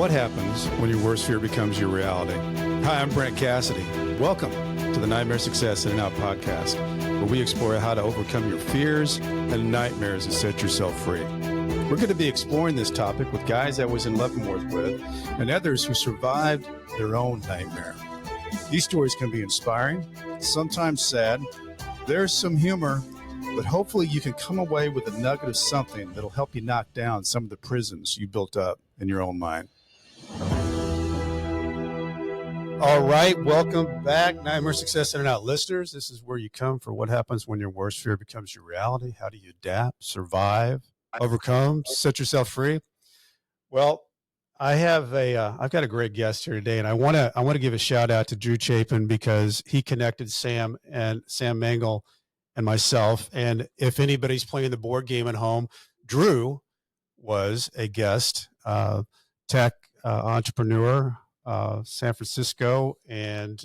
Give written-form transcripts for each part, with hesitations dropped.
What happens when your worst fear becomes your reality? Hi, I'm Brent Cassidy. Welcome to the Nightmare Success In and Out podcast, where we explore how to overcome your fears and nightmares and set yourself free. We're going to be exploring this topic with guys I was in Leavenworth with and others who survived their own nightmare. These stories can be inspiring, sometimes sad. There's some humor, but hopefully you can come away with a nugget of something that'll help you knock down some of the prisons you built up in your own mind. All right, welcome back, Nightmare Success In and Out listeners. This is where you come for what happens when your worst fear becomes your reality. How do you adapt, survive, overcome, set yourself free? Well, I've got a great guest here today, and I want to give a shout out to Drew Chapin because he connected Sam Mangel and myself. And if anybody's playing the board game at home, Drew was a guest, tech entrepreneur, San Francisco. And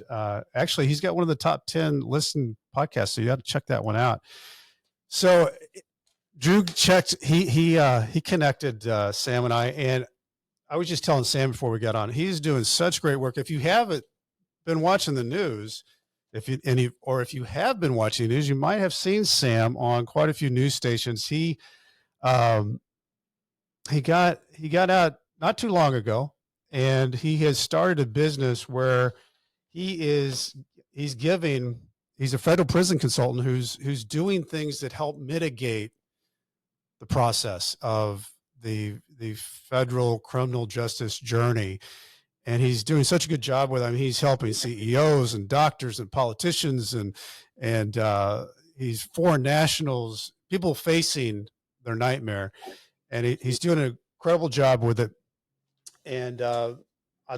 actually, he's got one of the top 10 listened podcasts, so you got to check that one out. So Drew he connected Sam and I, and I was just telling Sam before we got on, he's doing such great work. If you haven't been watching the news, if you have been watching the news, you might have seen Sam on quite a few news stations. He got out not too long ago, and he has started a business where he's a federal prison consultant who's doing things that help mitigate the process of the federal criminal justice journey. And he's doing such a good job with them. He's helping CEOs and doctors and politicians and he's foreign nationals, people facing their nightmare. And he's doing an incredible job with it. And I'll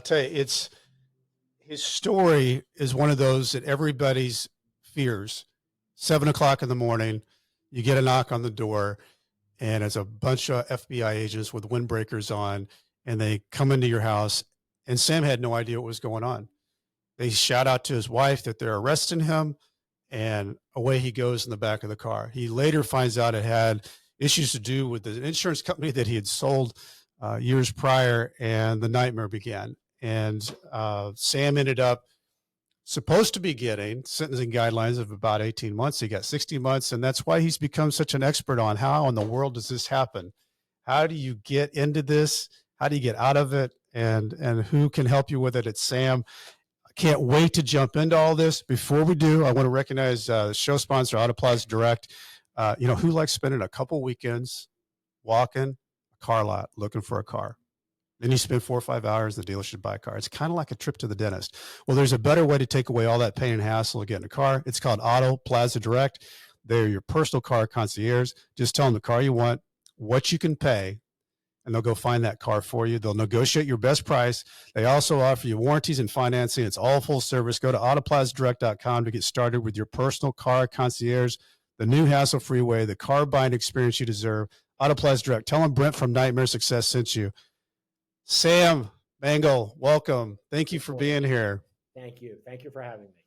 tell you, his story is one of those that everybody's fears. 7 o'clock in the morning, you get a knock on the door, and it's a bunch of FBI agents with windbreakers on, and they come into your house. And Sam had no idea what was going on. They shout out to his wife that they're arresting him, and away he goes in the back of the car. He later finds out it had issues to do with the insurance company that he had sold years prior, and the nightmare began. And Sam ended up supposed to be getting sentencing guidelines of about 18 months. He got 60 months, and that's why he's become such an expert on how in the world does this happen? How do you get into this? How do you get out of it? And who can help you with it? It's Sam. I can't wait to jump into all this. Before we do, I want to recognize the show sponsor, Auto Plaza Direct. Who likes spending a couple weekends walking a car lot looking for a car? Then you spend 4 or 5 hours in the dealership to buy a car. It's kind of like a trip to the dentist. Well, there's a better way to take away all that pain and hassle of getting a car. It's called Auto Plaza Direct. They're your personal car concierge. Just tell them the car you want, what you can pay, and they'll go find that car for you. They'll negotiate your best price. They also offer you warranties and financing. It's all full service. Go to autoplazadirect.com to get started with your personal car concierge, the new hassle-free way, the car buying experience you deserve. Auto Plaza Direct. Tell them Brent from Nightmare Success sent you. Sam Mangel, welcome. Thank you for being here. Thank you. Thank you for having me.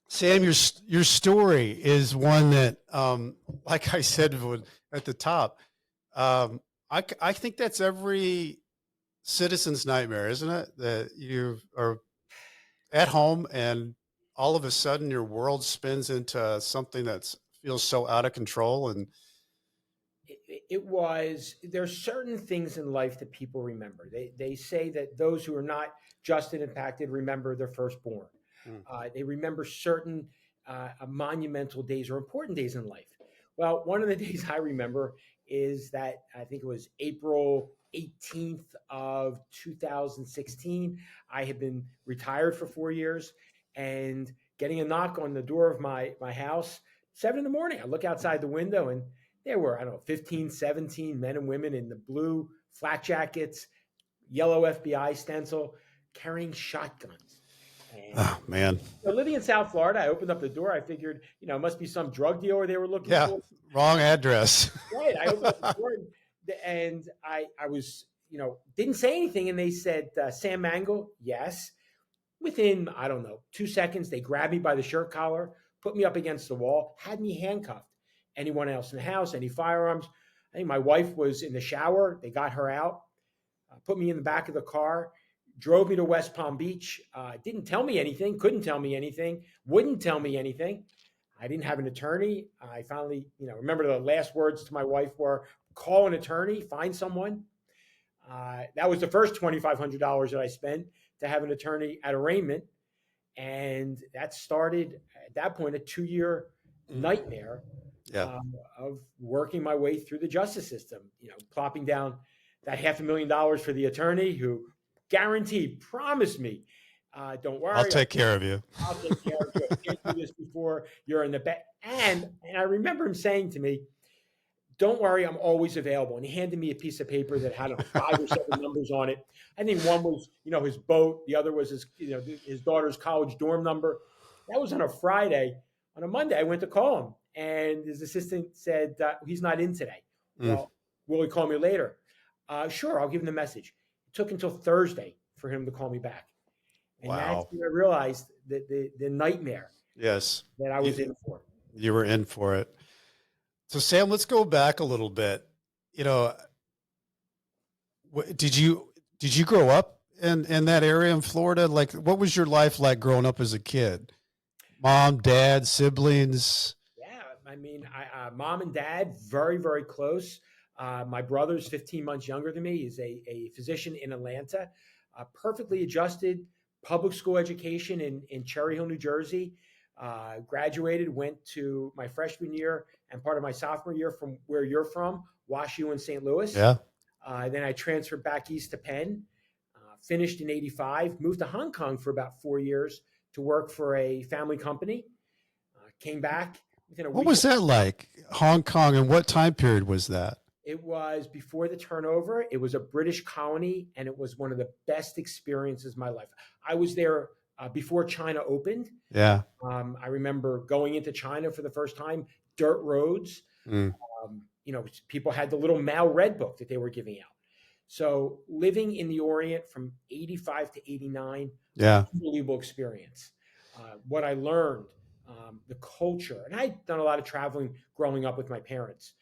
Sam, your story is one that, like I said at the top, I think that's every citizen's nightmare, isn't it? That you are at home and all of a sudden your world spins into something that feels so out of control. And there's certain things in life that people remember. They say that those who are not just and impacted remember their firstborn. They remember certain monumental days or important days in life. Well, one of the days I remember is that I think it was April 18th of 2016. I had been retired for 4 years and getting a knock on the door of my house, 7 in the morning. I look outside the window and there were, 15, 17 men and women in the blue flat jackets, yellow FBI stencil, carrying shotguns. Oh, man. So living in South Florida, I opened up the door. I figured, it must be some drug dealer they were looking for. Wrong address. Right. I opened up the door and I was, didn't say anything. And they said, Sam Mangel, yes. Within, 2 seconds, they grabbed me by the shirt collar, put me up against the wall, had me handcuffed. Anyone else in the house, any firearms? I think my wife was in the shower. They got her out. put me in the back of the car, drove me to West Palm Beach. Didn't tell me anything, couldn't tell me anything, wouldn't tell me anything. I didn't have an attorney. I finally, remember the last words to my wife were, call an attorney, find someone. That was the first $2,500 that I spent to have an attorney at arraignment. And that started at that point a 2-year nightmare Yeah. of working my way through the justice system, plopping down that $500,000 for the attorney who guaranteed, promised me, don't worry, I'll take care of you. I'll take care of you. I can't do this before you're in the bed. And I remember him saying to me, don't worry, I'm always available. And he handed me a piece of paper that had 5 or 7 numbers on it. I think one was, his boat. The other was his daughter's college dorm number. That was on a Friday. On a Monday, I went to call him, and his assistant said, he's not in today. Well, will he call me later? Sure, I'll give him the message. It took until Thursday for him to call me back. And that's when I realized that the nightmare that I was in for. You were in for it. So Sam, let's go back a little bit. Did you grow up in that area in Florida? Like, what was your life like growing up as a kid? Mom, dad, siblings? Yeah, I mean, mom and dad, very, very close. My brother's 15 months younger than me. He's a physician in Atlanta, perfectly adjusted public school education in Cherry Hill, New Jersey. Graduated, went to my freshman year and part of my sophomore year from where you're from, WashU in St. Louis. Yeah. Then I transferred back east to Penn, finished in 85, moved to Hong Kong for about 4 years to work for a family company. Came back within a week. What was that like? Hong Kong, and what time period was that? It was before the turnover. It was a British colony, and it was one of the best experiences of my life. I was there before China opened. Yeah. I remember going into China for the first time, dirt roads. People had the little Mao Red book that they were giving out. So living in the Orient from 85 to 89, unbelievable experience. What I learned, the culture, and I'd done a lot of traveling growing up with my parents,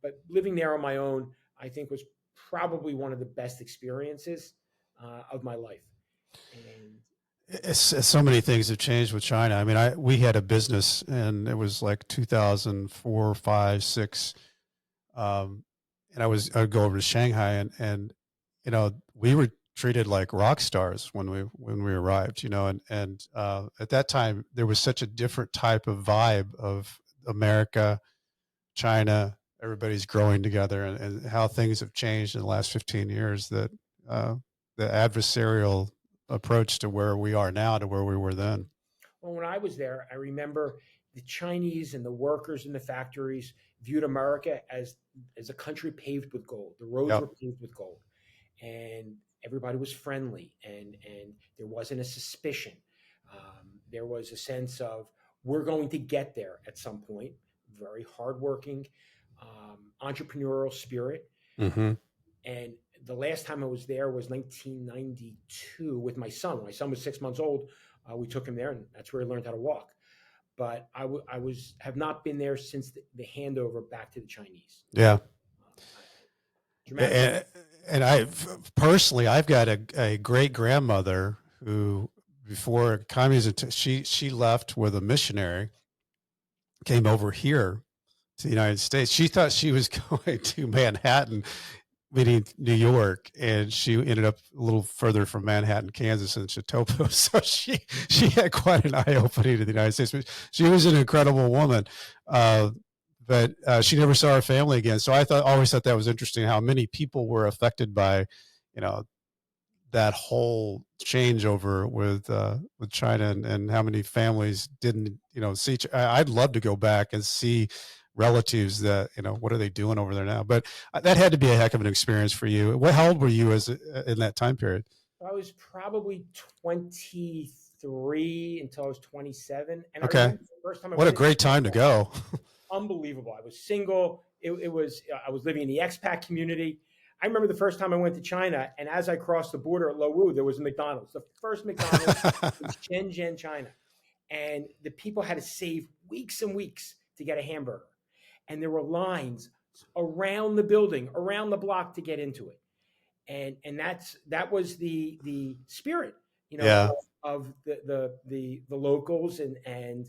but living there on my own, I think was probably one of the best experiences of my life. And so many things have changed with China. I mean, we had a business, and it was like 2004, 5, 6. And I'd go over to Shanghai, and we were treated like rock stars when we arrived, and at that time there was such a different type of vibe of America, China, everybody's growing together, and how things have changed in the last 15 years, that the adversarial approach to where we are now to where we were then. Well, when I was there, I remember the Chinese and the workers in the factories viewed America as a country paved with gold. The roads were paved with gold, and everybody was friendly, and there wasn't a suspicion. There was a sense of, we're going to get there at some point. Very hardworking, entrepreneurial spirit. Mm-hmm. And the last time I was there was 1992 with my son. When my son was 6 months old, we took him there, and that's where he learned how to walk. But I have not been there since the handover back to the Chinese. Yeah. And I've got a great grandmother who, before communism, she left with a missionary, came over here to the United States. She thought she was going to Manhattan, meaning New York, and she ended up a little further from Manhattan, Kansas, in Chatopo. So she had quite an eye opening to the United States. But she was an incredible woman, but she never saw her family again. So I always thought that was interesting, how many people were affected by, that whole changeover with China, and how many families didn't, see. I'd love to go back and see relatives that, what are they doing over there now? But that had to be a heck of an experience for you. How old were you in that time period? I was probably 23 until I was 27. And okay. I remember the first time what a great time to go. Unbelievable. I was single. I was living in the expat community. I remember the first time I went to China, and as I crossed the border at Lowu, there was a McDonald's. The first McDonald's was Shenzhen, China. And the people had to save weeks and weeks to get a hamburger. And there were lines around the building, around the block, to get into it. And that was the spirit, Yeah. of the locals. And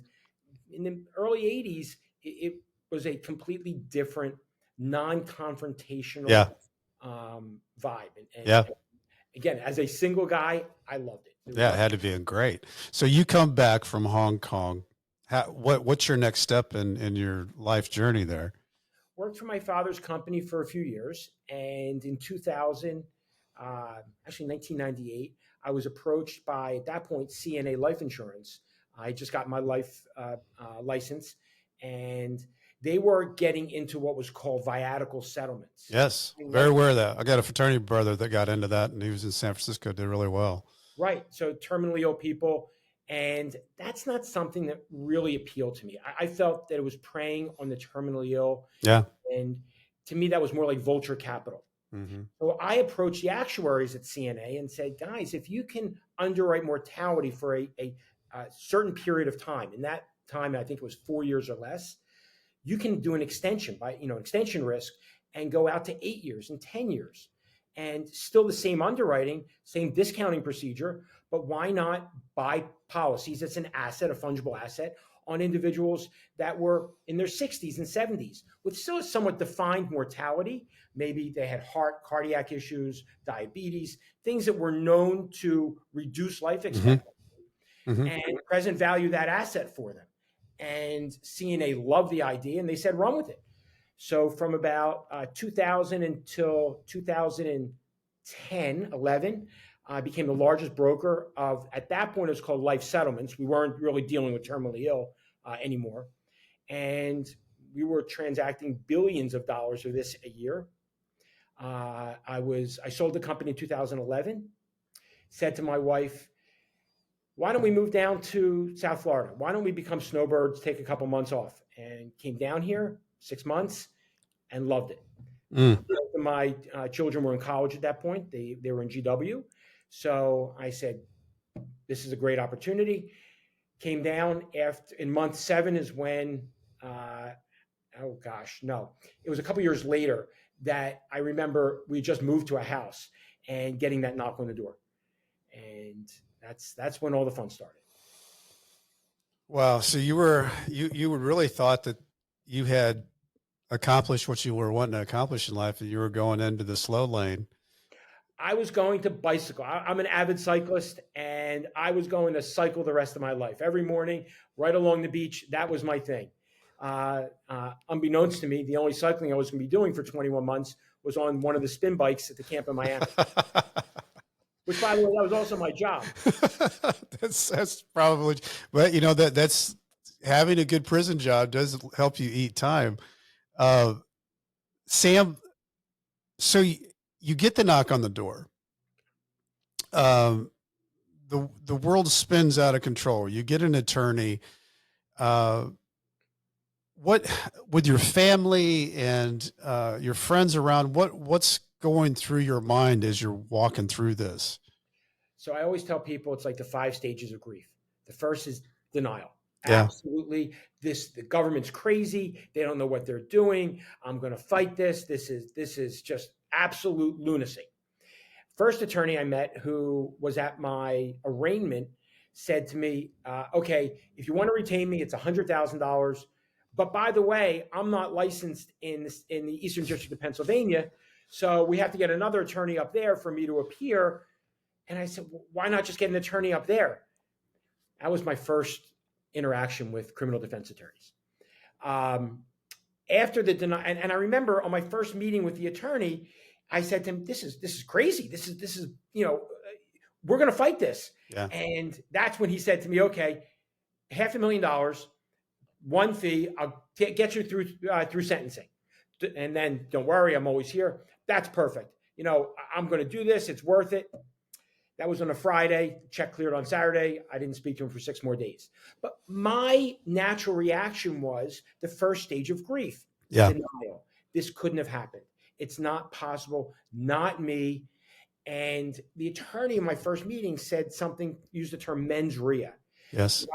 in the early 80s, it was a completely different, non-confrontational Yeah. vibe. And Yeah. again, as a single guy, I loved it. There was Yeah. It nothing. had to be great. So you come back from Hong Kong. What's your next step in your life journey there? Worked for my father's company for a few years, and in 2000, actually 1998, I was approached by, at that point, CNA Life Insurance. I just got my life license, and they were getting into what was called viatical settlements. Yes. Very aware of that. I got a fraternity brother that got into that, and he was in San Francisco, did really well. Right. So terminally ill people. And that's not something that really appealed to me. I felt that it was preying on the terminally ill. Yeah. And to me, that was more like vulture capital. Mm-hmm. So I approached the actuaries at CNA and said, guys, if you can underwrite mortality for a certain period of time, in that time, I think it was 4 years or less, you can do an extension by, extension risk, and go out to 8 years and 10 years, and still the same underwriting, same discounting procedure. But why not buy policies? It's an asset, a fungible asset, on individuals that were in their 60s and 70s with still a somewhat defined mortality. Maybe they had heart, cardiac issues, diabetes, things that were known to reduce life expectancy, Mm-hmm. and present value that asset for them. And CNA loved the idea, and they said, run with it. So from about 2000 until 2010, 11, I became the largest broker of, at that point, it was called life settlements. We weren't really dealing with terminally ill anymore. And we were transacting billions of dollars of this a year. I sold the company in 2011, said to my wife, why don't we move down to South Florida? Why don't we become snowbirds, take a couple months off? And came down here 6 months and loved it. Mm. My children were in college at that point. They were in GW. So I said, this is a great opportunity. Came down in month 7 is when, oh gosh, no. It was a couple years later that I remember we just moved to a house and getting that knock on the door. And that's when all the fun started. Wow. So you really thought that you had accomplished what you were wanting to accomplish in life, and you were going into the slow lane. I was going to bicycle. I'm an avid cyclist, and I was going to cycle the rest of my life. Every morning, right along the beach, that was my thing. Unbeknownst to me, the only cycling I was going to be doing for 21 months was on one of the spin bikes at the camp in Miami. Which, by the way, that was also my job. that's probably, but that's having a good prison job does help you eat time. Sam, so you get the knock on the door. The world spins out of control. You get an attorney. What, with your family and your friends around, what's going through your mind as you're walking through this? So I always tell people it's like the 5 stages of grief. The first is denial. Yeah. Absolutely. The government's crazy. They don't know what they're doing. I'm going to fight this. This is just absolute lunacy. First attorney I met, who was at my arraignment, said to me, okay, if you want to retain me, it's $100,000. But by the way, I'm not licensed in the Eastern District of Pennsylvania, so we have to get another attorney up there for me to appear. And I said, well, why not just get an attorney up there? That was my first interaction with criminal defense attorneys. After the denial, and I remember on my first meeting with the attorney, I said to him, this is crazy. This is we're going to fight this. Yeah. And that's when he said to me, okay, $500,000, one fee, I'll get you through sentencing. And then don't worry, I'm always here. That's perfect. I'm going to do this. It's worth it. That was on a Friday. Check cleared on Saturday. I didn't speak to him for 6 more days. But my natural reaction was the first stage of grief. Yeah. Denial. This couldn't have happened. It's not possible. Not me. And the attorney in my first meeting said something, used the term mens rea. Yes.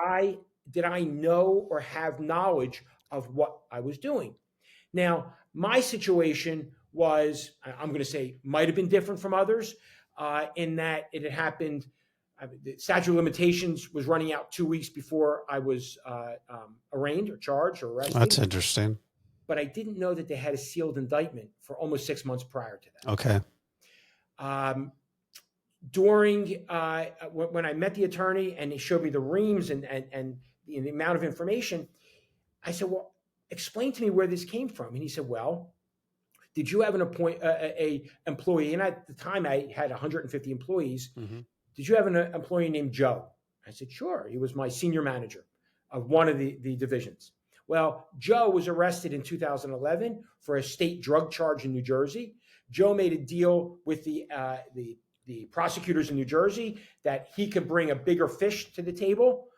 Did I know or have knowledge of what I was doing? Now, my situation was, I'm going to say, might have been different from others in that it had happened. The statute of limitations was running out 2 weeks before I was arraigned or charged or arrested. That's interesting. But I didn't know that they had a sealed indictment for almost 6 months prior to that. Okay. During when I met the attorney and he showed me the reams and the amount of information, I said, "Well, explain to me where this came from." And he said, "Well, did you have an employee?" And at the time, I had 150 employees. Mm-hmm. "Did you have an employee named Joe?" I said, "Sure." He was my senior manager of one of the divisions. Well, Joe was arrested in 2011 for a state drug charge in New Jersey. Joe made a deal with the prosecutors in New Jersey that he could bring a bigger fish to the table,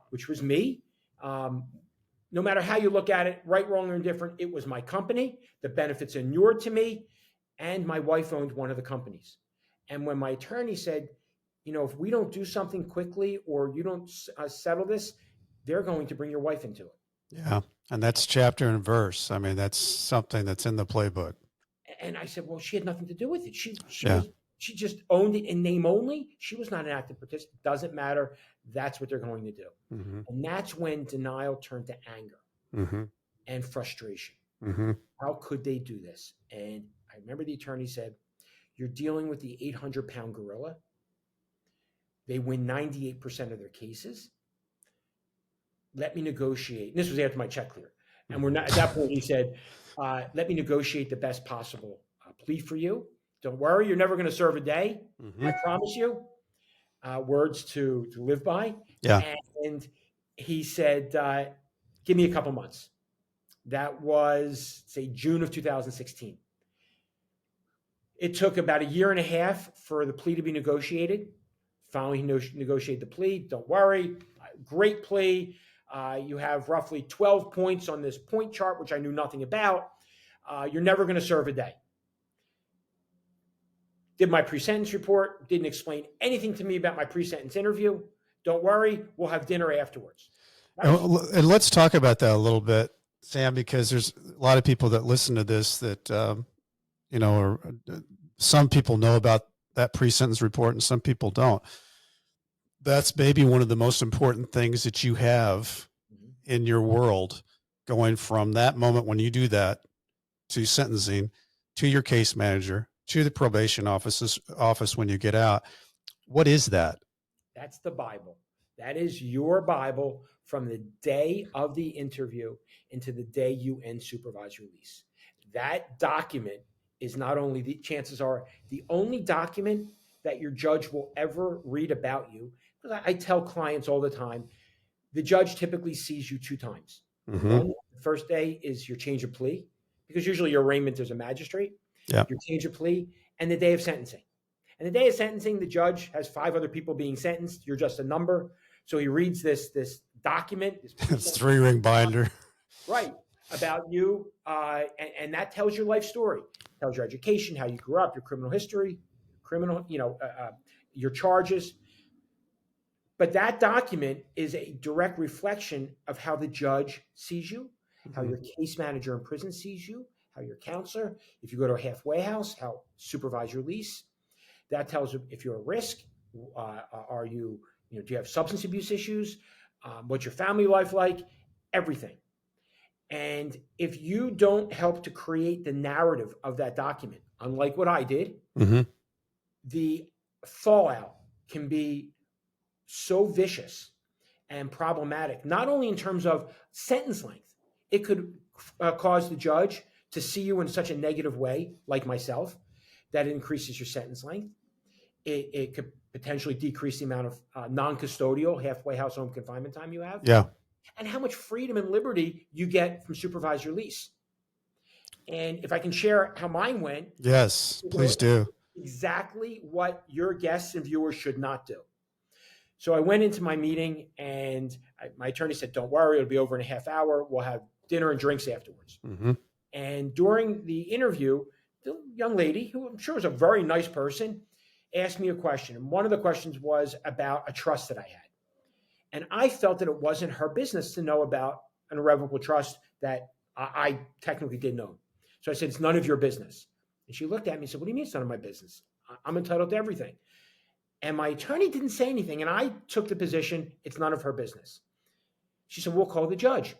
which was me. No matter how you look at it, right, wrong, or indifferent, it was my company. The benefits inured to me, and my wife owned one of the companies. And when my attorney said, if we don't do something quickly or you don't settle this, they're going to bring your wife into it. Yeah. And that's chapter and verse. I mean, that's something that's in the playbook. And I said, well, she had nothing to do with it. She just owned it in name only. She was not an active participant. Doesn't matter. That's what they're going to do. Mm-hmm. And that's when denial turned to anger mm-hmm. and frustration. Mm-hmm. How could they do this? And I remember the attorney said, you're dealing with the 800-pound gorilla. They win 98% of their cases. Let me negotiate. And this was after my check cleared. And we're not at that point. He said, let me negotiate the best possible plea for you. Don't worry, you're never going to serve a day. Mm-hmm. I promise you. Words to live by. Yeah. And he said, give me a couple months. That was, say, June of 2016. It took about a year and a half for the plea to be negotiated. Finally, he negotiated the plea. Don't worry. Great plea. You have roughly 12 points on this point chart, which I knew nothing about. You're never going to serve a day. Did my pre-sentence report, didn't explain anything to me about my pre-sentence interview. Don't worry, we'll have dinner afterwards. And let's talk about that a little bit, Sam, because there's a lot of people that listen to this that, or some people know about that pre-sentence report and some people don't. That's maybe one of the most important things that you have in your world, going from that moment when you do that to sentencing, to your case manager, to the probation office when you get out. What is that? That's the Bible. That is your Bible from the day of the interview into the day you end supervised release. That document is not only chances are the only document that your judge will ever read about you. Because I tell clients all the time, the judge typically sees you 2 times. Mm-hmm. One, the first day is your change of plea, because usually your arraignment is a magistrate. Yeah. Your change of plea, and the day of sentencing. And the day of sentencing, the judge has 5 other people being sentenced. You're just a number. So he reads this document. This 3-ring binder. Right. About you. And that tells your life story. It tells your education, how you grew up, your criminal history, your charges. But that document is a direct reflection of how the judge sees you, how your case manager in prison sees you, how your counselor, if you go to a halfway house, how supervised release. That tells you if you're a risk. Do you have substance abuse issues? What's your family life like? Everything. And if you don't help to create the narrative of that document, unlike what I did, mm-hmm. the fallout can be so vicious and problematic, not only in terms of sentence length. It could cause the judge to see you in such a negative way, like myself, that it increases your sentence length. It could potentially decrease the amount of non-custodial halfway house home confinement time you have. Yeah. And how much freedom and liberty you get from supervised release. And if I can share how mine went. Yes, please do. Exactly what your guests and viewers should not do. So I went into my meeting and my attorney said, don't worry, it'll be over in a half hour. We'll have dinner and drinks afterwards. Mm-hmm. And during the interview, the young lady, who I'm sure is a very nice person, asked me a question. And one of the questions was about a trust that I had. And I felt that it wasn't her business to know about an irrevocable trust that I technically didn't own. So I said, it's none of your business. And she looked at me and said, what do you mean it's none of my business? I'm entitled to everything. And my attorney didn't say anything. And I took the position, it's none of her business. She said, we'll call the judge.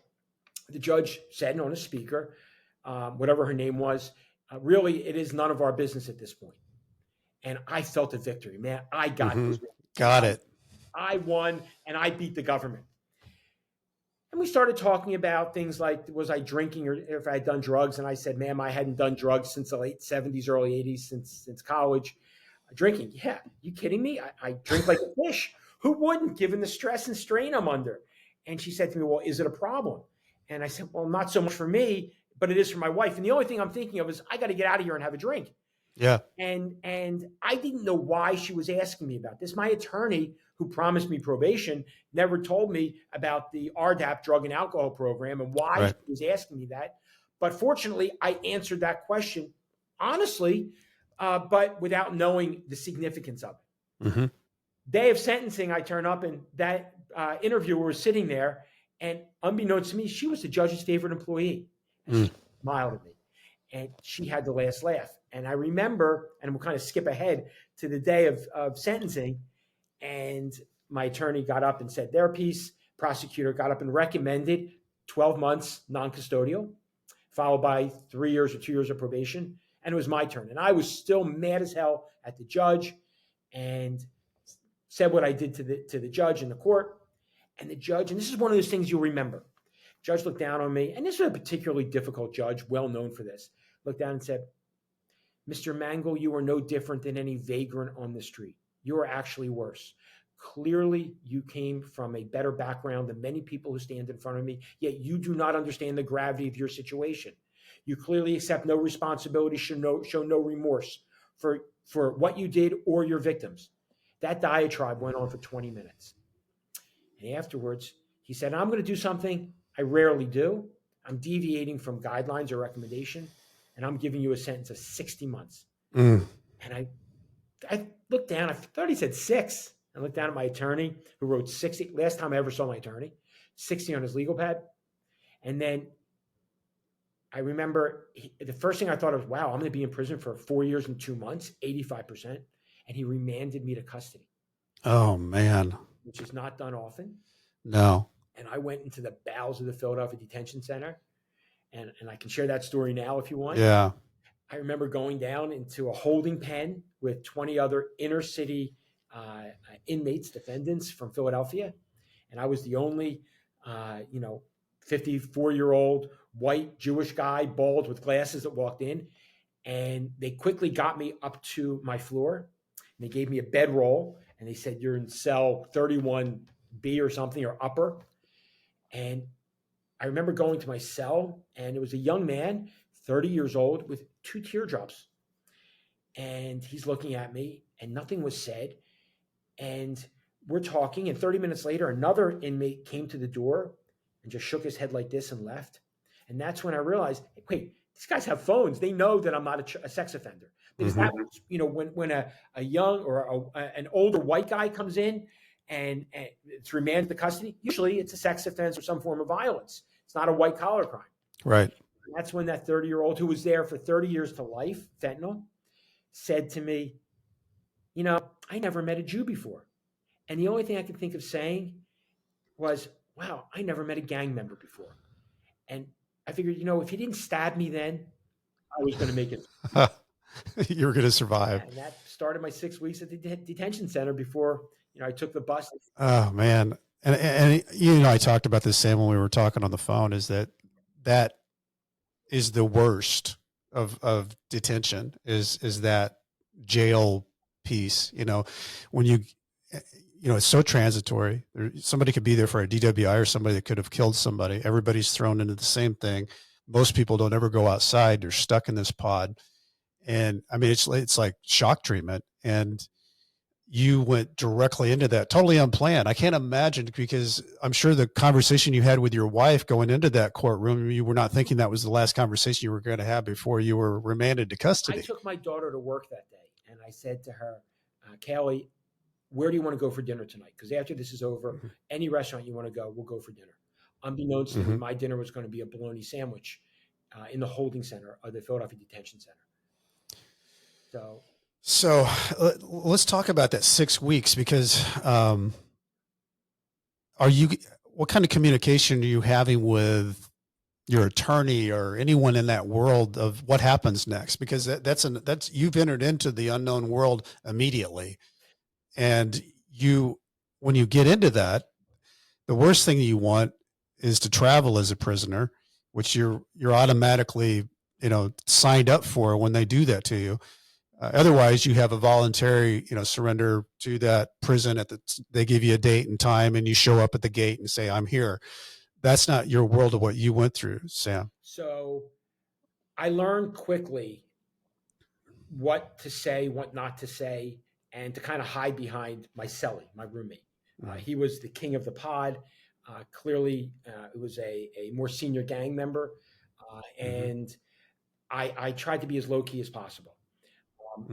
The judge said on a speaker, whatever her name was, really, it is none of our business at this point. And I felt a victory, man. I got this. Got it. I won and I beat the government. And we started talking about things like, was I drinking or if I had done drugs? And I said, ma'am, I hadn't done drugs since the late 70s, early 80s, since college. Drinking, yeah. You kidding me? I drink like a fish. Who wouldn't, given the stress and strain I'm under? And she said to me, well, is it a problem? And I said, well, not so much for me, but it is for my wife. And the only thing I'm thinking of is I got to get out of here and have a drink. Yeah. And I didn't know why she was asking me about this. My attorney, who promised me probation, never told me about the RDAP drug and alcohol program and why she was asking me that. But fortunately, I answered that question honestly, but without knowing the significance of it. Mm-hmm. Day of sentencing, I turn up and that interviewer was sitting there, and unbeknownst to me, she was the judge's favorite employee. And she smiled at me, and she had the last laugh. And I remember, and we'll kind of skip ahead to the day of sentencing, and my attorney got up and said their piece. Prosecutor got up and recommended 12 months non-custodial, followed by 3 years or 2 years of probation. And it was my turn. And I was still mad as hell at the judge and said what I did to the judge in the court. And the judge, and this is one of those things you'll remember, judge looked down on me, and this was a particularly difficult judge, well known for this, looked down and said, Mr. Mangel, you are no different than any vagrant on the street. You are actually worse. Clearly, you came from a better background than many people who stand in front of me, yet you do not understand the gravity of your situation. You clearly accept no responsibility, show no remorse for what you did or your victims. That diatribe went on for 20 minutes. And afterwards, he said, I'm going to do something I rarely do. I'm deviating from guidelines or recommendation, and I'm giving you a sentence of 60 months. And I looked down. I thought he said 6. I looked down at my attorney, who wrote 60. Last time I ever saw my attorney, 60 on his legal pad. And then I remember the first thing I thought was, wow, I'm going to be in prison for 4 years and 2 months, 85%. And he remanded me to custody. Oh, man. Which is not done often. No. And I went into the bowels of the Philadelphia Detention Center. And I can share that story now if you want. Yeah. I remember going down into a holding pen with 20 other inner city inmates, defendants from Philadelphia. And I was the only, 54-year-old white Jewish guy, bald with glasses that walked in. And they quickly got me up to my floor. And they gave me a bedroll. And they said, you're in cell 31B or something, or upper. And I remember going to my cell, and it was a young man, 30 years old, with 2 teardrops. And he's looking at me, and nothing was said. And we're talking, and 30 minutes later, another inmate came to the door and just shook his head like this and left. And that's when I realized, wait, these guys have phones. They know that I'm not a sex offender. Because that was, when a young or an older white guy comes in and it's remanded to custody, usually it's a sex offense or some form of violence. It's not a white collar crime. Right. And that's when that 30-year-old who was there for 30 years to life, fentanyl, said to me, I never met a Jew before. And the only thing I could think of saying was, wow, I never met a gang member before. And I figured, if he didn't stab me then, I was going to make it. You were going to survive. And that started my 6 weeks at the detention center before, I took the bus. Oh, man. And I talked about this, Sam, when we were talking on the phone, is that is the worst of detention is that jail piece, when it's so transitory. Somebody could be there for a DWI or somebody that could have killed somebody. Everybody's thrown into the same thing. Most people don't ever go outside. They're stuck in this pod. And I mean, it's like shock treatment. And you went directly into that, totally unplanned. I can't imagine, because I'm sure the conversation you had with your wife going into that courtroom, you were not thinking that was the last conversation you were going to have before you were remanded to custody. I took my daughter to work that day, and I said to her, Callie, where do you want to go for dinner tonight? Because after this is over, any restaurant you want to go, we'll go for dinner. Unbeknownst to me, my dinner was going to be a bologna sandwich in the holding center of the Philadelphia Detention Center. So So let's talk about that 6 weeks, because what kind of communication are you having with your attorney or anyone in that world of what happens next? Because that's you've entered into the unknown world immediately. And when you get into that, the worst thing you want is to travel as a prisoner, which you're automatically, signed up for when they do that to you. Otherwise, you have a voluntary, surrender to that prison they give you a date and time, and you show up at the gate and say, "I'm here." That's not your world of what you went through, Sam. So I learned quickly what to say, what not to say, and to kind of hide behind my cellie, my roommate. He was the king of the pod. Clearly, it was a more senior gang member, and I tried to be as low key as possible.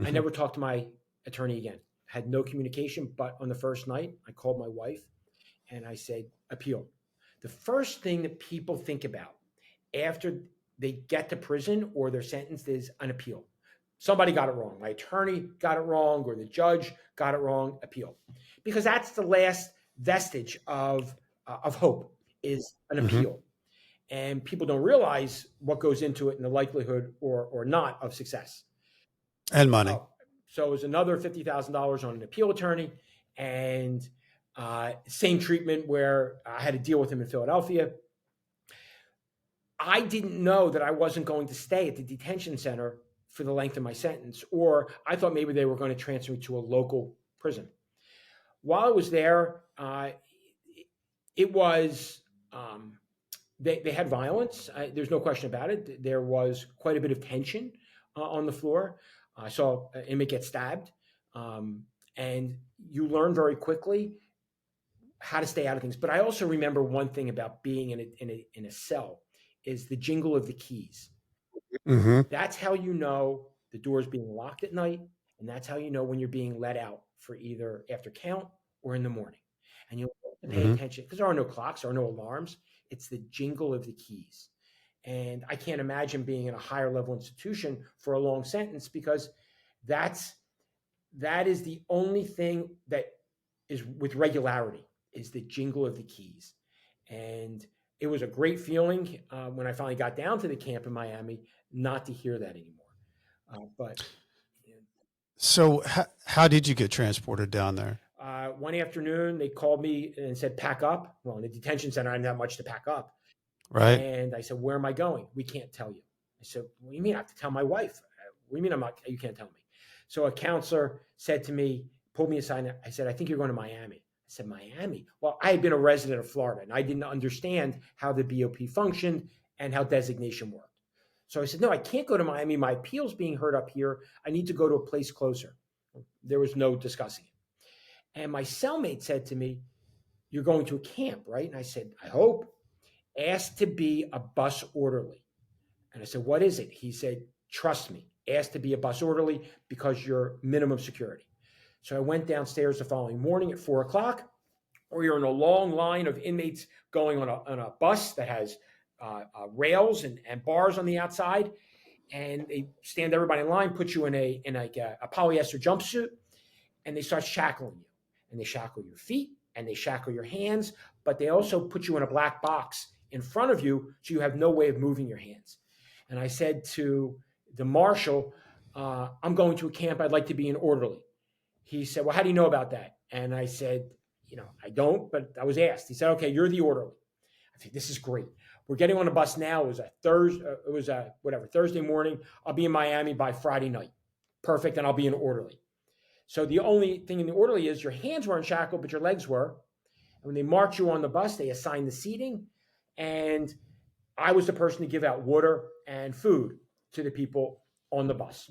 I never talked to my attorney again. Had no communication, but on the first night, I called my wife and I said, appeal. The first thing that people think about after they get to prison or they're sentenced is an appeal. Somebody got it wrong. My attorney got it wrong, or the judge got it wrong, appeal. Because that's the last vestige of hope, is an appeal. And people don't realize what goes into it and the likelihood or not of success. And money. So it was another $50,000 on an appeal attorney, and same treatment where I had to deal with him in Philadelphia. I didn't know that I wasn't going to stay at the detention center for the length of my sentence, or I thought maybe they were going to transfer me to a local prison. While I was there, it was, they had violence. There's no question about it. There was quite a bit of tension on the floor. I saw an inmate get stabbed, and you learn very quickly how to stay out of things. But I also remember one thing about being in a cell is the jingle of the keys. That's how you know the door is being locked at night, and that's how you know when you're being let out for either after count or in the morning. And you have to pay attention, because there are no clocks, there are no alarms. It's the jingle of the keys. And I can't imagine being in a higher level institution for a long sentence, because that is the only thing that is with regularity, is the jingle of the keys. And it was a great feeling when I finally got down to the camp in Miami not to hear that anymore. So how did you get transported down there? One afternoon, they called me and said, pack up. Well, in the detention center, I didn't have much to pack up. Right. And I said, where am I going? We can't tell you. I said, what do you mean? I have to tell my wife. What do you mean you can't tell me? So a counselor said to me, pulled me aside. I said, I think you're going to Miami. I said, Miami? Well, I had been a resident of Florida, and I didn't understand how the BOP functioned and how designation worked. So I said, no, I can't go to Miami. My appeal's being heard up here. I need to go to a place closer. There was no discussing it. And my cellmate said to me, you're going to a camp, right? And I said, I hope. Asked to be a bus orderly. And I said, what is it? He said, trust me, asked to be a bus orderly because you're minimum security. So I went downstairs the following morning at 4:00, or you're in a long line of inmates going on a bus that has rails and bars on the outside. And they stand everybody in line, put you in a polyester jumpsuit, and they start shackling you. And they shackle your feet and they shackle your hands, but they also put you in a black box in front of you so you have no way of moving your hands. And I said to the marshal, I'm going to a camp. I'd like to be an orderly. He said, well, how do you know about that? And I said, I don't, but I was asked. He said, okay, you're the orderly. I said, this is great. We're getting on a bus now. It was Thursday morning. I'll be in Miami by Friday night. Perfect. And I'll be an orderly. So the only thing in the orderly is your hands weren't shackled, but your legs were. And when they march you on the bus, they assign the seating. And I was the person to give out water and food to the people on the bus.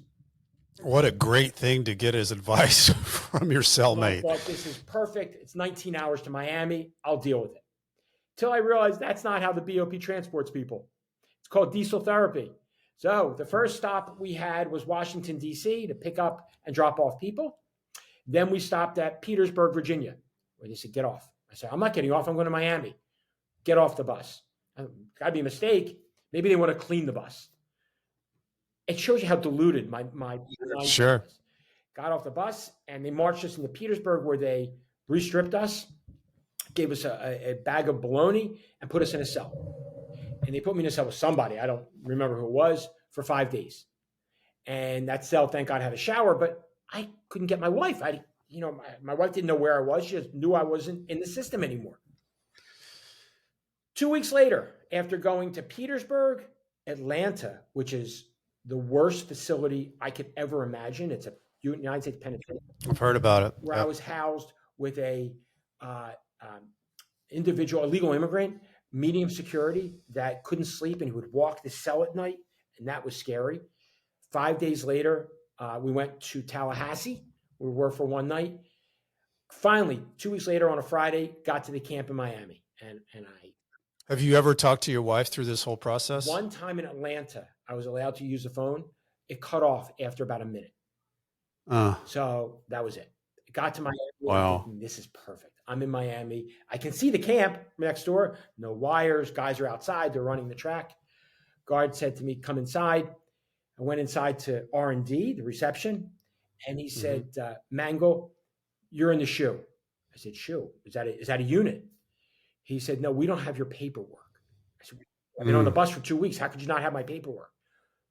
What a great thing to get as advice from your cellmate. I thought, this is perfect. It's 19 hours to Miami. I'll deal with it. Till I realized that's not how the BOP transports people. It's called diesel therapy. So the first stop we had was Washington, D.C. to pick up and drop off people. Then we stopped at Petersburg, Virginia, where they said, get off. I said, I'm not getting off. I'm going to Miami. Get off the bus. Got to be a mistake. Maybe they want to clean the bus. It shows you how diluted my mindset Sure. was. Got off the bus and they marched us into Petersburg where they re-stripped us, gave us a bag of bologna, and put us in a cell. And they put me in a cell with somebody, I don't remember who it was, for 5 days. And that cell, thank God, had a shower, but I couldn't get my wife. My wife didn't know where I was. She just knew I wasn't in the system anymore. 2 weeks later, after going to Petersburg, Atlanta, which is the worst facility I could ever imagine. It's a United States penitentiary. I've heard about it. Where I was housed with a individual, a legal immigrant, medium security that couldn't sleep, and he would walk the cell at night, and that was scary. 5 days later, we went to Tallahassee. We were for one night. Finally, 2 weeks later on a Friday, got to the camp in Miami, and I. Have you ever talked to your wife through this whole process? One time in Atlanta, I was allowed to use the phone. It cut off after about a minute. So that was it. Got to Miami. Wow. Thinking, this is perfect. I'm in Miami. I can see the camp next door. No wires. Guys are outside. They're running the track. Guard said to me, come inside. I went inside to R&D, the reception, and he said, Mangel, you're in the SHU. I said, SHU? Is that a unit? He said, no, we don't have your paperwork. I said, I've been on the bus for 2 weeks. How could you not have my paperwork?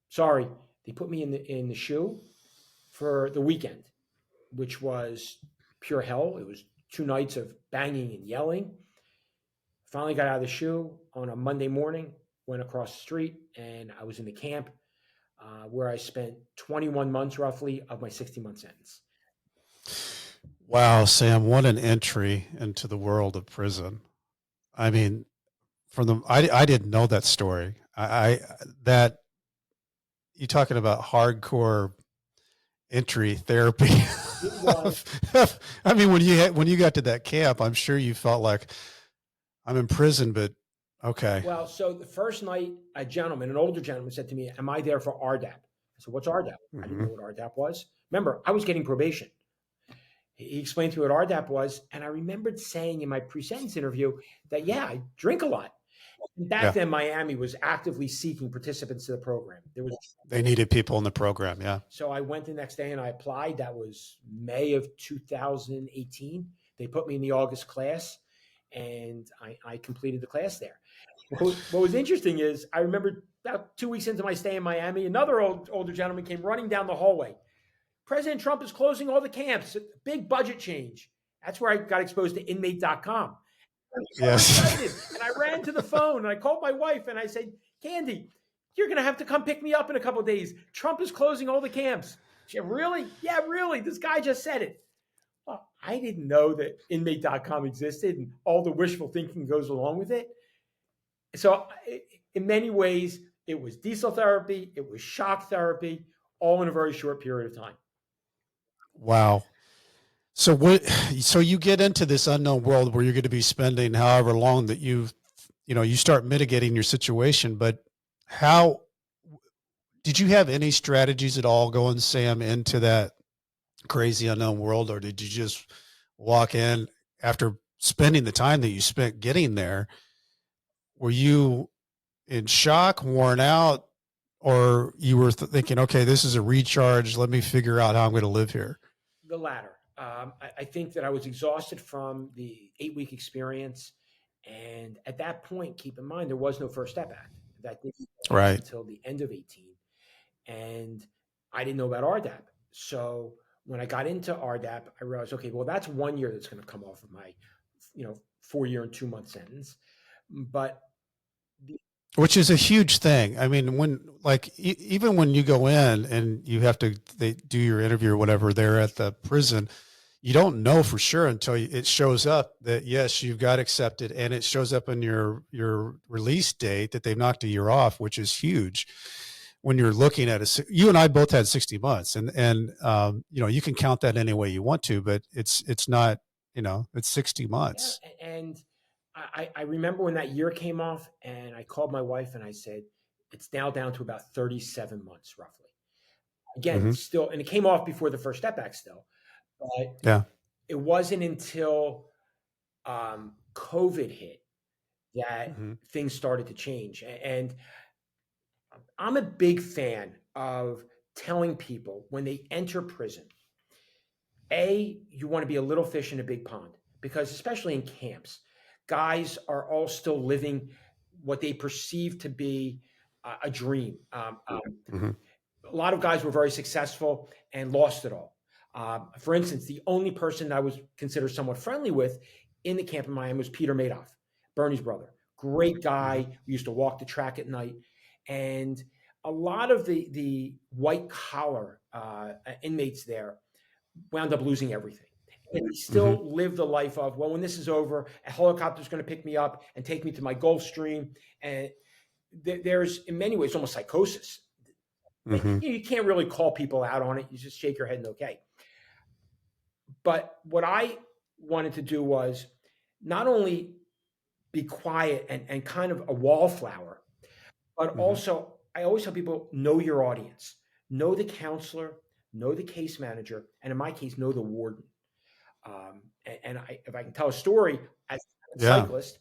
Sorry. They put me in the SHU for the weekend, which was pure hell. It was 2 nights of banging and yelling. Finally got out of the SHU on a Monday morning, went across the street, and I was in the camp where I spent 21 months roughly of my 60-month sentence. Wow, Sam, what an entry into the world of prison. I mean, I didn't know that story. That you talking about hardcore entry therapy. I mean, when you got to that camp, I'm sure you felt like I'm in prison, but okay. Well, so the first night, an older gentleman said to me, am I there for RDAP? I said, what's RDAP? I didn't know what RDAP was. Remember, I was getting probation. He explained to me what RDAP was. And I remembered saying in my pre-sentence interview that, yeah, I drink a lot. And back then, Miami was actively seeking participants to the program. They needed people in the program, yeah. So I went the next day and I applied. That was May of 2018. They put me in the August class, and I completed the class there. What was interesting is I remember about 2 weeks into my stay in Miami, another older gentleman came running down the hallway. President Trump is closing all the camps. Big budget change. That's where I got exposed to inmate.com. Yes. And I ran to the phone and I called my wife and I said, Candy, you're going to have to come pick me up in a couple of days. Trump is closing all the camps. She said, really? Yeah, really. This guy just said it. Well, I didn't know that inmate.com existed and all the wishful thinking goes along with it. So in many ways, it was diesel therapy. It was shock therapy, all in a very short period of time. Wow. So you get into this unknown world where you're going to be spending however long that you start mitigating your situation, but how did you have any strategies at all going, Sam, into that crazy unknown world, or did you just walk in after spending the time that you spent getting there? Were you in shock, worn out, or you were thinking, okay, this is a recharge. Let me figure out how I'm going to live here? The latter. I think that I was exhausted from the 8-week experience. And at that point, keep in mind, there was no First Step Act. That didn't right until the end of 18. And I didn't know about RDAP. So when I got into RDAP, I realized, okay, well, that's 1 year that's going to come off of my, 4-year and 2-month sentence. But which is a huge thing. I mean, even when you go in and they do your interview or whatever there at the prison, you don't know for sure until it shows up that, yes, you've got accepted, and it shows up in your release date that they've knocked a year off, which is huge. When you're looking at you and I both had 60 months and you can count that any way you want to, but it's not, it's 60 months. Yeah, and I remember when that year came off, and I called my wife and I said, it's now down to about 37 months roughly. Again, still, and it came off before the First Step Act still. But yeah, it wasn't until COVID hit that things started to change. And I'm a big fan of telling people when they enter prison, you want to be a little fish in a big pond, because especially in camps, guys are all still living what they perceive to be a dream. Hmm. A lot of guys were very successful and lost it all. For instance, the only person I was considered somewhat friendly with in the camp in Miami was Peter Madoff, Bernie's brother. Great guy. Hmm. We used to walk the track at night. And a lot of the white collar inmates there wound up losing everything. And they Hmm. still live the life of, well, when this is over, a helicopter's going to pick me up and take me to my Gulf Stream. And there's, in many ways, almost psychosis. Hmm. You can't really call people out on it. You just shake your head and okay. But what I wanted to do was not only be quiet and kind of a wallflower, but Hmm. also I always tell people, know your audience, know the counselor, know the case manager, and in my case, know the warden. If I can tell a story, as a Yeah. cyclist,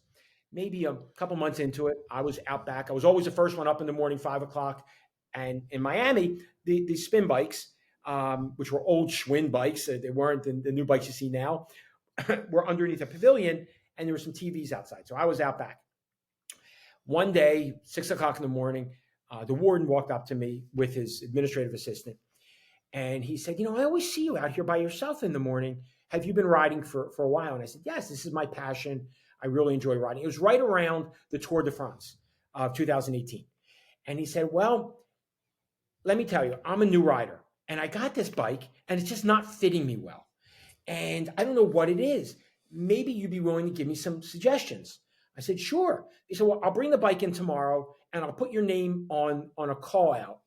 maybe a couple months into it, I was out back. I was always the first one up in the morning, 5 o'clock. And in Miami, the spin bikes, which were old Schwinn bikes, they weren't the new bikes you see now, were underneath a pavilion, and there were some TVs outside. So I was out back. One day, 6 o'clock in the morning, the warden walked up to me with his administrative assistant, and he said, I always see you out here by yourself in the morning. Have you been riding for a while? And I said, yes, this is my passion. I really enjoy riding. It was right around the Tour de France of 2018. And he said, well, let me tell you, I'm a new rider and I got this bike and it's just not fitting me well. And I don't know what it is. Maybe you'd be willing to give me some suggestions. I said, sure. He said, well, I'll bring the bike in tomorrow and I'll put your name on a call out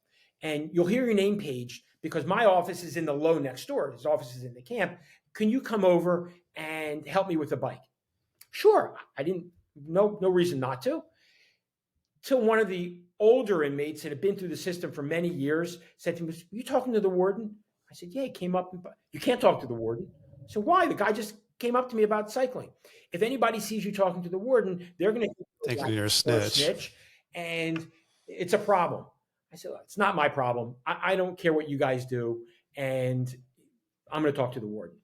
and you'll hear your name paged because my office is in the low next door. His office is in the camp. Can you come over and help me with the bike? Sure. I didn't, no reason not to. Till one of the older inmates that had been through the system for many years said to me, "Are you talking to the warden?" I said, "Yeah, he came up. You can't talk to the warden." So why? The guy just came up to me about cycling. If anybody sees you talking to the warden, they're going to think Thinking you're you're a or a snitch. snitch, and it's a problem. I said, "It's not my problem. I don't care what you guys do, and I'm going to talk to the warden."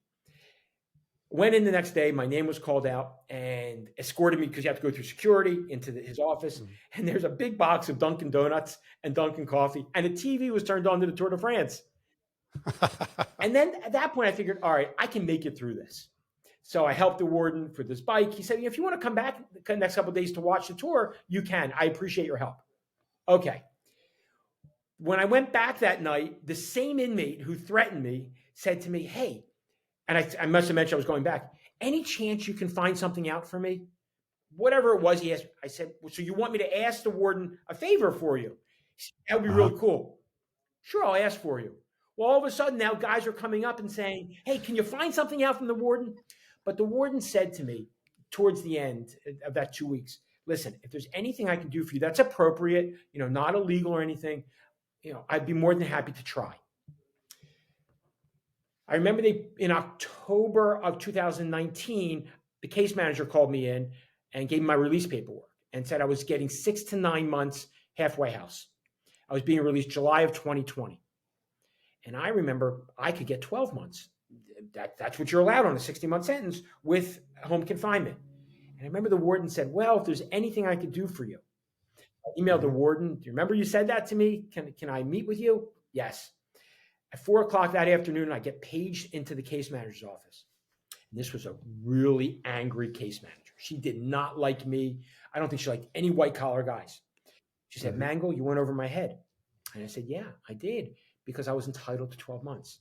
Went in the next day. My name was called out and escorted me because you have to go through security into his office. And there's a big box of Dunkin' Donuts and Dunkin' Coffee, and a TV was turned on to the Tour de France. And then at that point, I figured, all right, I can make it through this. So I helped the warden for this bike. He said, if you want to come back the next couple of days to watch the tour, you can. I appreciate your help. Okay. When I went back that night, the same inmate who threatened me said to me, hey, and I must have mentioned I was going back. Any chance you can find something out for me? Whatever it was, he asked. I said, well, so you want me to ask the warden a favor for you? That would be Uh-huh. really cool. Sure, I'll ask for you. Well, all of a sudden now guys are coming up and saying, hey, can you find something out from the warden? But the warden said to me towards the end of that 2 weeks, listen, if there's anything I can do for you that's appropriate, not illegal or anything, I'd be more than happy to try. I remember in October of 2019, the case manager called me in and gave me my release paperwork and said I was getting 6 to 9 months halfway house. I was being released July of 2020. And I remember I could get 12 months. That's what you're allowed on a 60-month sentence with home confinement. And I remember the warden said, well, if there's anything I could do for you. I emailed the warden. Do you remember you said that to me? Can I meet with you? Yes. At 4 o'clock that afternoon, I get paged into the case manager's office. And this was a really angry case manager. She did not like me. I don't think she liked any white collar guys. She said, Mangel, you went over my head. And I said, yeah, I did, because I was entitled to 12 months.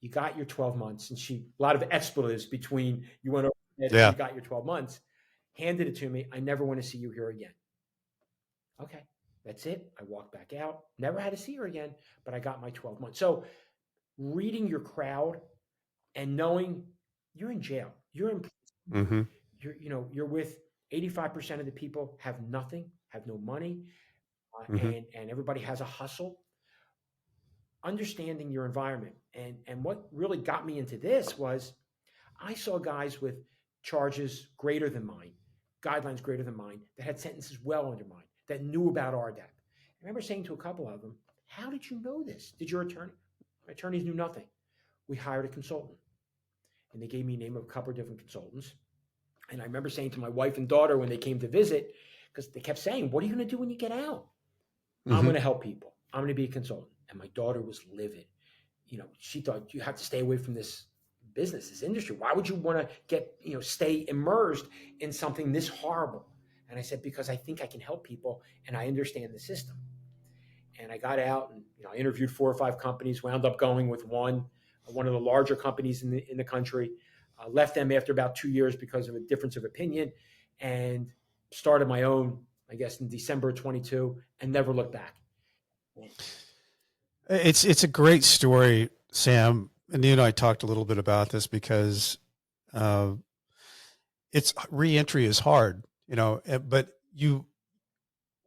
You got your 12 months. And a lot of expletives between you went over my head and Yeah. you got your 12 months, handed it to me. I never want to see you here again. Okay, that's it. I walked back out. Never had to see her again, but I got my 12 months. So reading your crowd and knowing you're in jail, you're in prison, Mm-hmm. you're with 85% of the people have nothing, have no money, Mm-hmm. and everybody has a hustle. Understanding your environment, and what really got me into this was I saw guys with charges greater than mine, guidelines greater than mine, that had sentences well under mine, that knew about RDAP. remember saying to a couple of them, how did you know this? Did your attorney? My attorneys knew nothing. We hired a consultant, and they gave me a name of a couple of different consultants. And I remember saying to my wife and daughter when they came to visit, because they kept saying, what are you going to do when you get out? I'm going to help people. I'm going to be a consultant. And my daughter was livid. She thought, you have to stay away from this business, this industry. Why would you want to stay immersed in something this horrible? And I said, because I think I can help people and I understand the system. And I got out and I interviewed 4 or 5 companies, wound up going with one of the larger companies in the country. Left them after about 2 years because of a difference of opinion, and started my own, I guess, in December of 22, and never looked back. It's a great story, Sam. And you and I talked a little bit about this because it's reentry is hard, but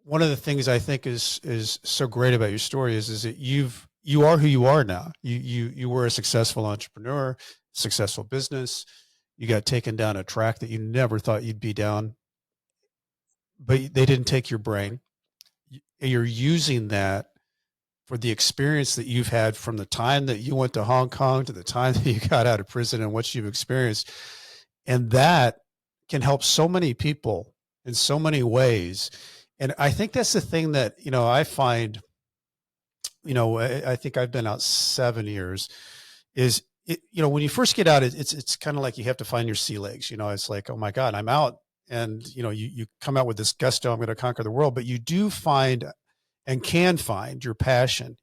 one of the things I think is so great about your story is that you are who you are now. You were a successful entrepreneur, successful business. You got taken down a track that you never thought you'd be down, but they didn't take your brain. You're using that for the experience that you've had from the time that you went to Hong Kong to the time that you got out of prison and what you've experienced. And that can help so many people in so many ways. And I think that's the thing that, I find, I think I've been out 7 years is when you first get out, it's kind of like you have to find your sea legs, it's like, oh my God, I'm out. And, you come out with this gusto, I'm going to conquer the world, but you do find and can find your passion,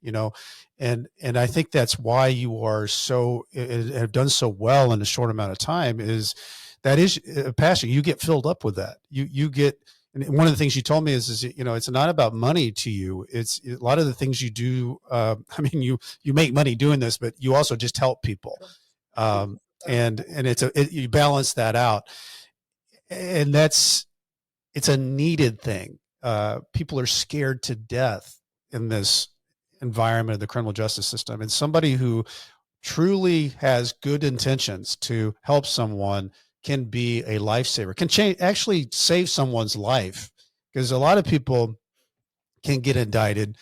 and I think that's why you are have done so well in a short amount of time is a passion. You get filled up with that. You get, and one of the things you told me is it's not about money to you. It's a lot of the things you do. You make money doing this, but you also just help people. And you balance that out, and it's a needed thing. People are scared to death in this environment of the criminal justice system. And somebody who truly has good intentions to help someone can be a lifesaver, can actually save someone's life. Because a lot of people can get indicted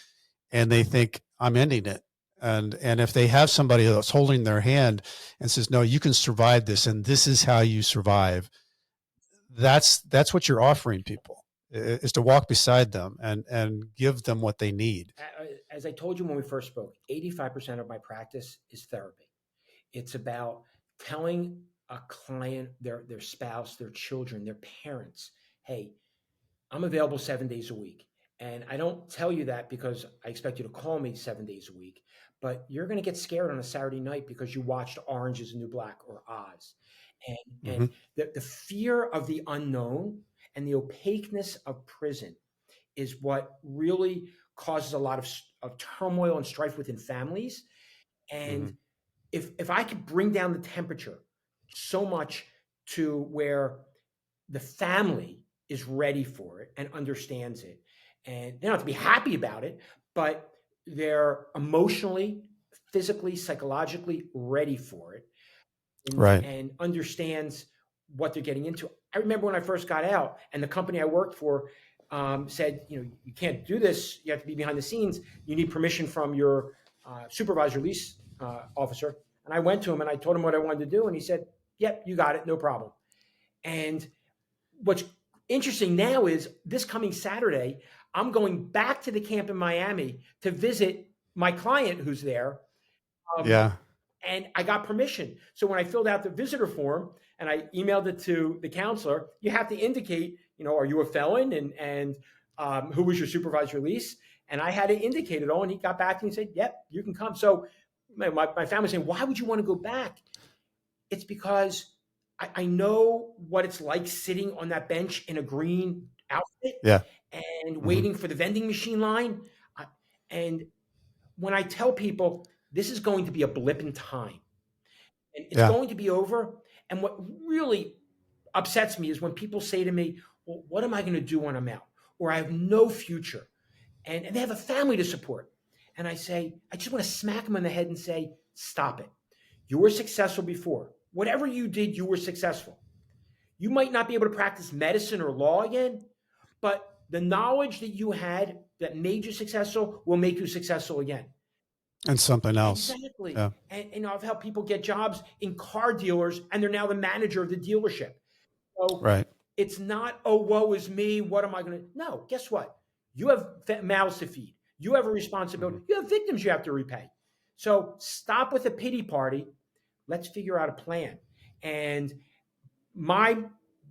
and they think, I'm ending it. And if they have somebody that's holding their hand and says, no, you can survive this, and this is how you survive, that's what you're offering people, is to walk beside them and give them what they need. As I told you when we first spoke, 85% of my practice is therapy. It's about telling a client, their spouse, their children, their parents, hey, I'm available 7 days a week. And I don't tell you that because I expect you to call me 7 days a week, but you're going to get scared on a Saturday night because you watched Orange is the New Black or Oz. And the fear of the unknown and the opaqueness of prison is what really causes a lot of turmoil and strife within families. And if I could bring down the temperature so much to where the family is ready for it and understands it, and they don't have to be happy about it, but they're emotionally, physically, psychologically ready for it, and understands what they're getting into. I remember when I first got out and the company I worked for said, you can't do this. You have to be behind the scenes. You need permission from your supervisor release officer. And I went to him and I told him what I wanted to do. And he said, yep, you got it. No problem. And what's interesting now is this coming Saturday, I'm going back to the camp in Miami to visit my client who's there. And I got permission. So when I filled out the visitor form and I emailed it to the counselor, you have to indicate, are you a felon and who was your supervised release? And I had to indicate it all. And he got back to me and said, yep, you can come. So my family saying, why would you want to go back? It's because I know what it's like sitting on that bench in a green outfit and waiting for the vending machine line. And when I tell people this is going to be a blip in time and it's going to be over. And what really upsets me is when people say to me, well, what am I going to do when I'm out? Or I have no future. And they have a family to support. And I say, I just want to smack them on the head and say, stop it. You were successful before. Whatever you did, you were successful. You might not be able to practice medicine or law again, but the knowledge that you had, that made you successful will make you successful again. And something else. Exactly. Yeah. And I've helped people get jobs in car dealers, and they're now the manager of the dealership. So Right. it's not, oh, woe is me. What am I going to? No, guess what? You have mouths to feed. You have a responsibility. Mhm. You have victims you have to repay. So stop with the pity party. Let's figure out a plan. And my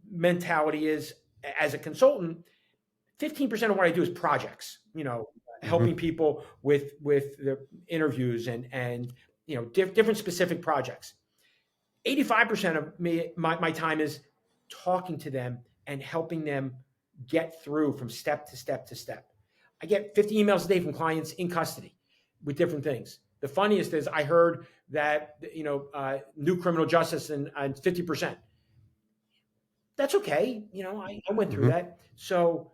mentality is, as a consultant, 15% of what I do is projects, Mhm. helping people with the interviews and different specific projects. 85% of my time is talking to them and helping them get through from step to step to step. I get 50 emails a day from clients in custody with different things. The funniest is I heard that new criminal justice and 50%. That's okay. I went through Mhm. that. So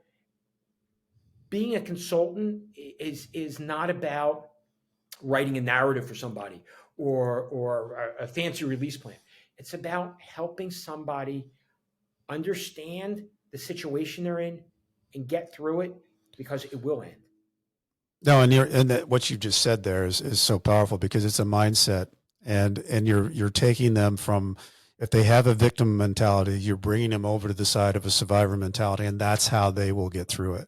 being a consultant is not about writing a narrative for somebody or a fancy release plan. It's about helping somebody understand the situation they're in and get through it, because it will end. No, and that what you just said there is so powerful, because it's a mindset, and you're taking them from, if they have a victim mentality, you're bringing them over to the side of a survivor mentality, and that's how they will get through it.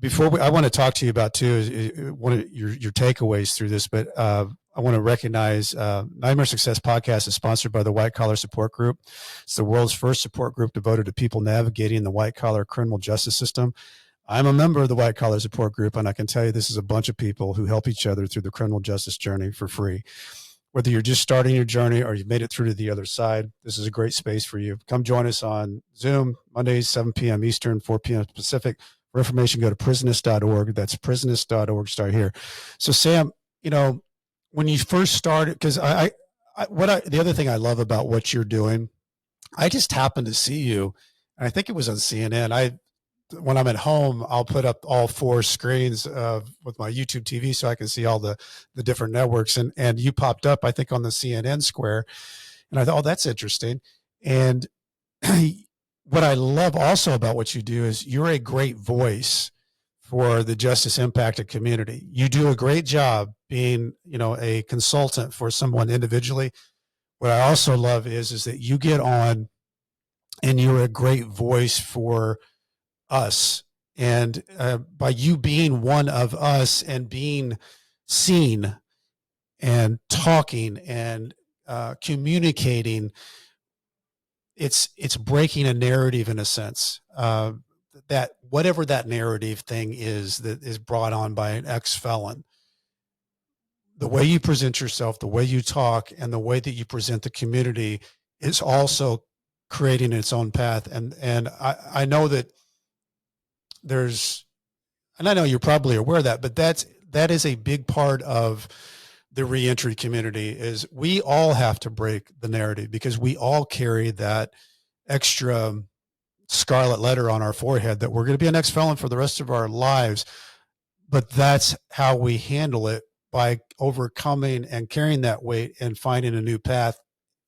I want to talk to you about too is one of your takeaways through this, but I want to recognize Nightmare Success Podcast is sponsored by the White Collar Support Group. It's the world's first support group devoted to people navigating the white collar criminal justice system. I'm a member of the White Collar Support Group, and I can tell you this is a bunch of people who help each other through the criminal justice journey for free. Whether you're just starting your journey or you've made it through to the other side, this is a great space for you. Come join us on Zoom, Mondays, 7 p.m. Eastern, 4 p.m. Pacific. For information, go to prisonist.org. That's prisonist.org. Start here. So, Sam, when you first started, because the other thing I love about what you're doing, I just happened to see you, and I think it was on CNN. When I'm at home, I'll put up all four screens with my YouTube TV so I can see all the different networks. And you popped up, I think, on the CNN square, and I thought, oh, that's interesting. And what I love also about what you do is you're a great voice for the justice impacted community. You do a great job being, a consultant for someone individually. What I also love is that you get on and you're a great voice for us. And by you being one of us and being seen and talking and communicating, it's breaking a narrative in a sense. That whatever that narrative thing is that is brought on by an ex-felon, the way you present yourself, the way you talk, and the way that you present the community is also creating its own path. And I know that there's, and I know you're probably aware of that, but that is a big part of the reentry community. Is we all have to break the narrative, because we all carry that extra scarlet letter on our forehead that we're going to be an ex-felon for the rest of our lives. But that's how we handle it, by overcoming and carrying that weight and finding a new path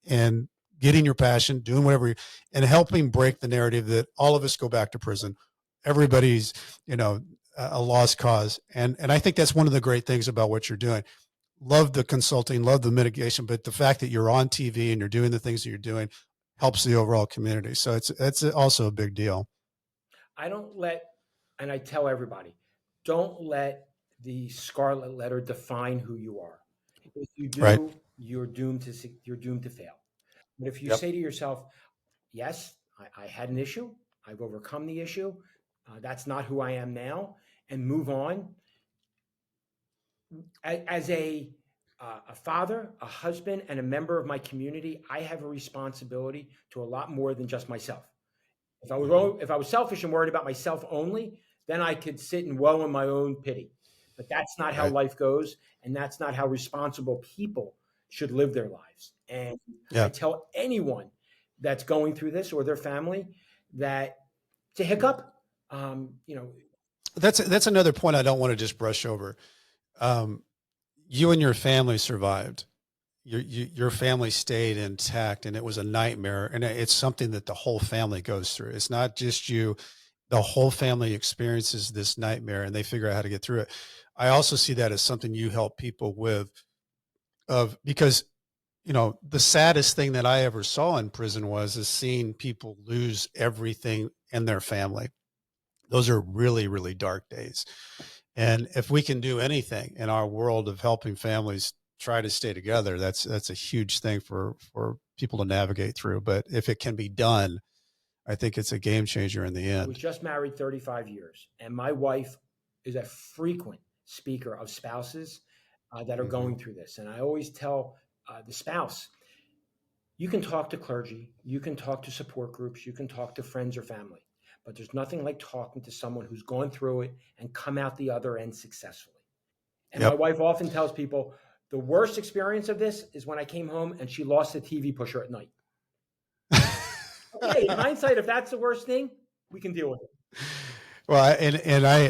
and getting your passion, doing whatever, and helping break the narrative that all of us go back to prison. Everybody's, a lost cause. And I think that's one of the great things about what you're doing. Love the consulting, love the mitigation, but the fact that you're on TV and you're doing the things that you're doing helps the overall community. So it's also a big deal. I don't let, and I tell everybody, don't let the scarlet letter define who you are. If you Right. do, you're doomed to fail. But if you Yep. say to yourself, yes, I had an issue, I've overcome the issue, that's not who I am now, and move on. As a father, a husband, and a member of my community, I have a responsibility to a lot more than just myself. If I was selfish and worried about myself only, then I could sit and woe in my own pity. But that's not how Right. life goes, and that's not how responsible people should live their lives. And I Yeah. tell anyone that's going through this, or their family, that it's a hiccup. You know, That's another point I don't want to just brush over. Um, you and your family survived. Your family stayed intact, and it was a nightmare. And it's something that the whole family goes through. It's not just you. the whole family experiences this nightmare and they figure out how to get through it. I also see that as something you help people with, because the saddest thing that I ever saw in prison is seeing people lose everything in their family. Those are really, really dark days. And if we can do anything in our world of helping families try to stay together, that's a huge thing for people to navigate through. But if it can be done, I think it's a game changer in the I was end. just married 35 years, and my wife is a frequent speaker of spouses that are Hmm. going through this. And I always tell the spouse, you can talk to clergy, you can talk to support groups, you can talk to friends or family, but there's nothing like talking to someone who's gone through it and come out the other end successfully. And my Yep. wife often tells people the worst experience of this is when I came home and she lost the TV pusher at night. Okay, in hindsight, if that's the worst thing, we can deal with it. Well,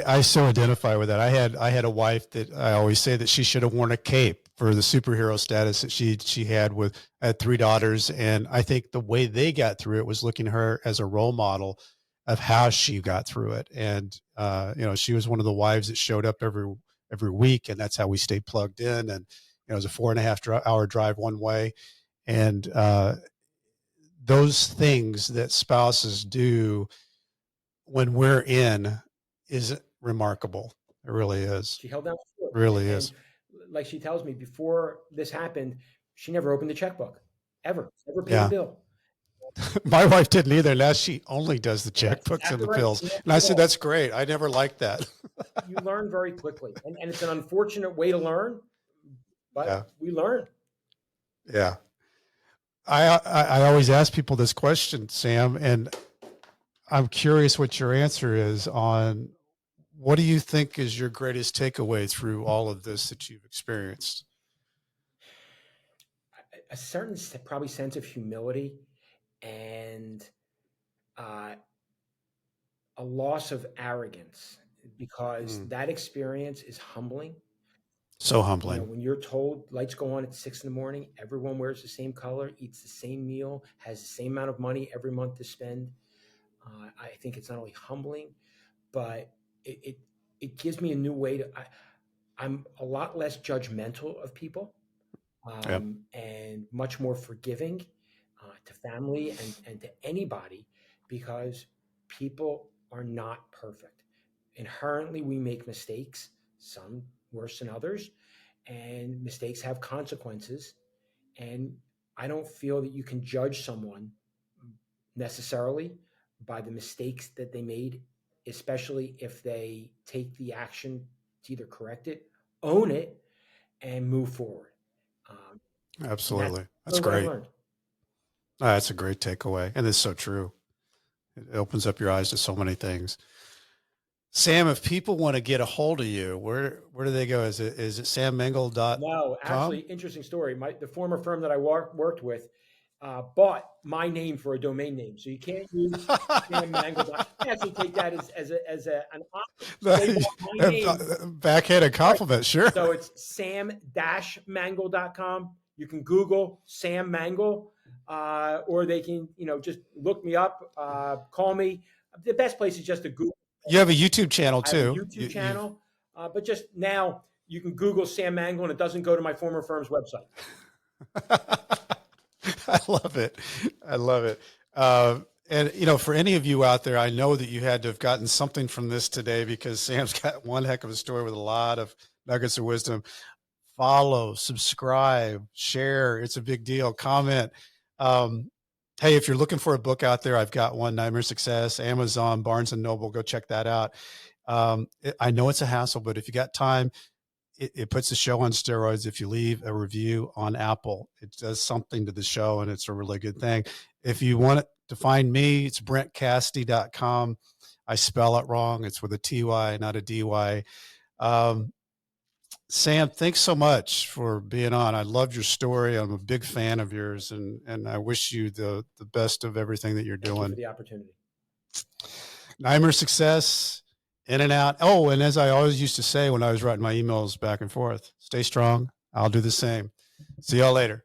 I so identify with that. I had a wife that I always say that she should have worn a cape for the superhero status that she had. I had 3 daughters, and I think the way they got through it was looking at her as a role model of how she got through it. And she was one of the wives that showed up every week, and that's how we stayed plugged in. And it was a 4.5 hour drive one way, and those things that spouses do when we're in is remarkable. It really is. She held down the fort. It really And is. like she tells me, before this happened, she never opened the checkbook, ever, never paid a Yeah. bill. My wife didn't either. Now she only does the That's checkbooks and exactly the right. bills. She never And I did said, all. that's great. I never liked that. You learn very quickly. And it's an unfortunate way to learn, but Yeah. we learn. Yeah. I always ask people this question, Sam, and I'm curious what your answer is on what do you think is your greatest takeaway through all of this that you've experienced? A certain probably sense of humility and uh, a loss of arrogance, because Mm. that experience is humbling. So humbling. When you're told lights go on at 6 in the morning, everyone wears the same color, eats the same meal, has the same amount of money every month to spend. I think it's not only humbling, but it gives me a new way to. I'm a lot less judgmental of people, Yeah. and much more forgiving to family and to anybody, because people are not perfect. Inherently, we make mistakes, some worse than others, and mistakes have consequences. And I don't feel that you can judge someone necessarily by the mistakes that they made, especially if they take the action to either correct it, own it, and move forward. Um, and that's Absolutely. That's really what I've great. learned. That's a great takeaway. And it's so true. It opens up your eyes to so many things. Sam, if people want to get a hold of you, where do they go? Is it No, sammangel.com? actually, interesting story. The former firm that I worked with bought my name for a domain name, so you can't use Sam Mangel. I actually take that an honor. They bought my name. Backhanded Right. compliment, sure. So it's sam-mangel.com. You can Google Sam Mangel, or they can, just look me up, call me. The best place is just to Google. You have a YouTube channel I have a too. YouTube You've channel, but just now you can Google Sam Mangel and it doesn't go to my former firm's website. I love it. I love it. And for any of you out there, I know that you had to have gotten something from this today because Sam's got one heck of a story with a lot of nuggets of wisdom. Follow, subscribe, share. It's a big deal. Comment. Hey, if you're looking for a book out there, I've got one, Nightmare Success, Amazon, Barnes and Noble. Go check that out. I know it's a hassle, but if you got time, it puts the show on steroids. If you leave a review on Apple, it does something to the show and it's a really good thing. If you want to find me, it's brentcassidy.com. I spell it wrong. It's with a TY, not a DY. Sam, thanks so much for being on. I loved your story. I'm a big fan of yours, and I wish you the best of everything that you're Thank you for doing. the opportunity. Nightmare Success, in and out. Oh, and as I always used to say when I was writing my emails back and forth, stay strong. I'll do the same. See y'all later.